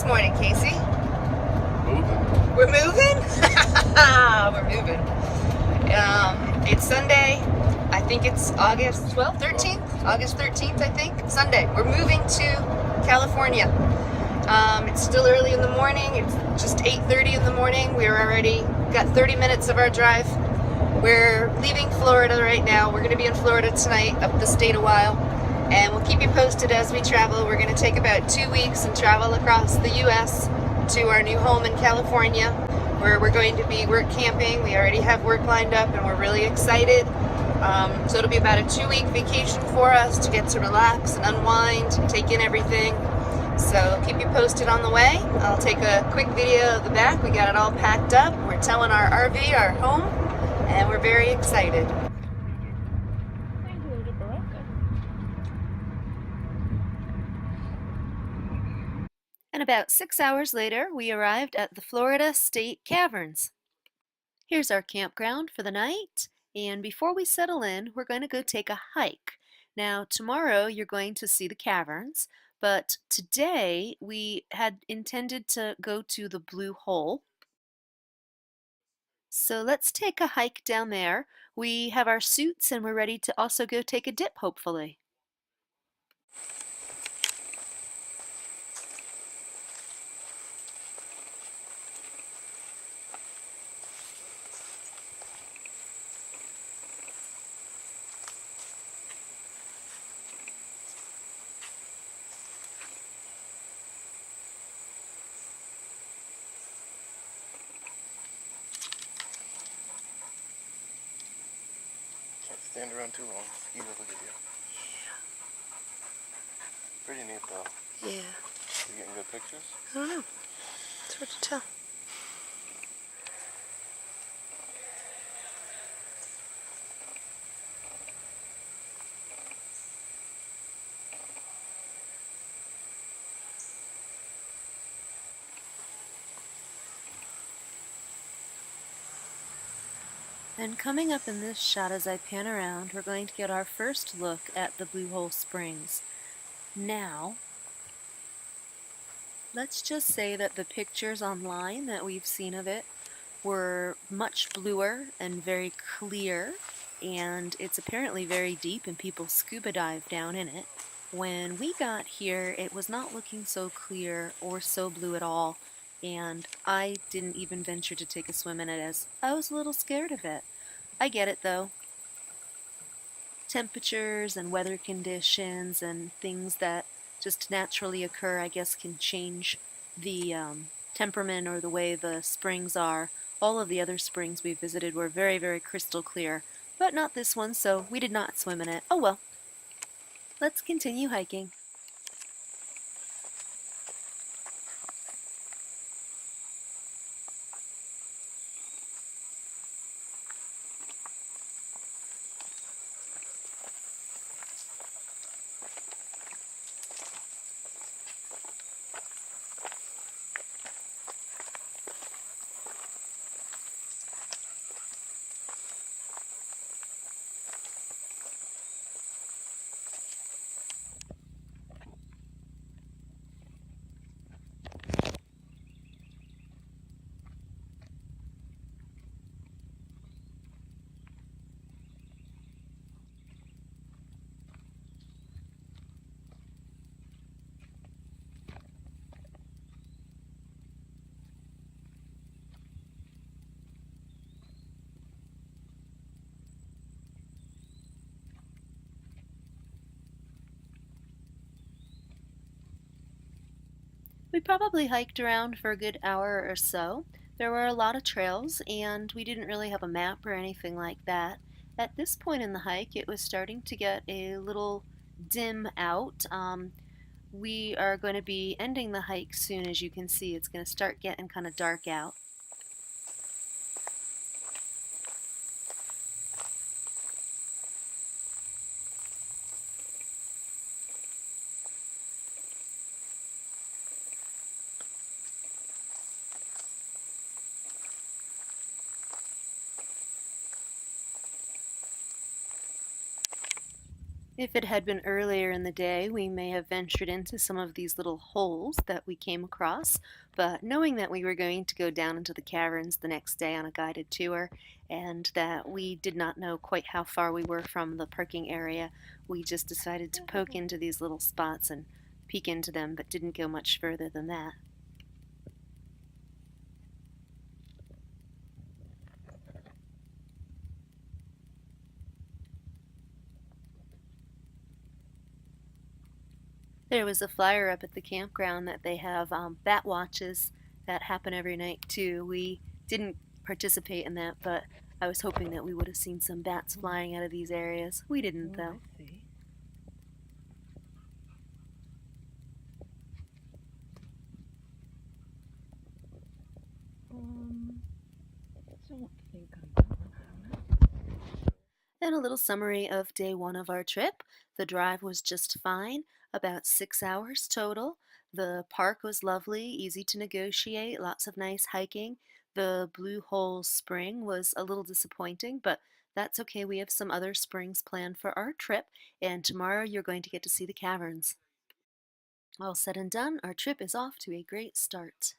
morning, Casey? Moving. We're moving? We're moving. It's Sunday. I think it's August 12th, 13th? August 13th, I think. Sunday. We're moving to California. It's still early in the morning. It's just 8:30 in the morning. We're already got 30 minutes of our drive. We're leaving Florida right now. We're going to be in Florida tonight, up the state a while. And we'll keep you posted as we travel. We're going to take about 2 weeks and travel across the U.S. to our new home in California, where we're going to be work camping. We already have work lined up and we're really excited. So it'll be about a 2-week vacation for us to get to relax and unwind and take in everything. So keep you posted on the way. I'll take a quick video of the back. We got it all packed up. We're towing our RV, our home, and we're very excited. And about 6 hours later, we arrived at the Florida State Caverns. Here's our campground for the night, and before we settle in, we're going to go take a hike. Now, tomorrow you're going to see the caverns, but today we had intended to go to the Blue Hole. So let's take a hike down there. We have our suits and we're ready to also go take a dip, hopefully. Can't stand around too long. Mosquitoes will get you. Pretty neat though. Yeah. You getting good pictures? I don't know. It's hard to tell. And coming up in this shot as I pan around, we're going to get our first look at the Blue Hole Springs. Now, let's just say that the pictures online that we've seen of it were much bluer and very clear, and it's apparently very deep and people scuba dive down in it. When we got here, it was not looking so clear or so blue at all, and I didn't even venture to take a swim in it as I was a little scared of it. I get it though. Temperatures and weather conditions and things that just naturally occur, I guess, can change the temperament or the way the springs are. All of the other springs we visited were very, very crystal clear, but not this one, so we did not swim in it. Oh well. Let's continue hiking. We probably hiked around for a good hour or so. There were a lot of trails, and we didn't really have a map or anything like that. At this point in the hike, it was starting to get a little dim out. We are going to be ending the hike soon, as you can see. It's going to start getting kind of dark out. If it had been earlier in the day, we may have ventured into some of these little holes that we came across, but knowing that we were going to go down into the caverns the next day on a guided tour, and that we did not know quite how far we were from the parking area, we just decided to poke into these little spots and peek into them, but didn't go much further than that. There was a flyer up at the campground that they have bat watches that happen every night too. We didn't participate in that, but I was hoping that we would have seen some bats flying out of these areas. We didn't, though. I see. Don't think I'm done. And a little summary of day one of our trip. The drive was just fine, about 6 hours total. The park was lovely, easy to negotiate, lots of nice hiking. The Blue Hole Spring was a little disappointing, but that's okay. We have some other springs planned for our trip, and tomorrow you're going to get to see the caverns. All said and done, our trip is off to a great start.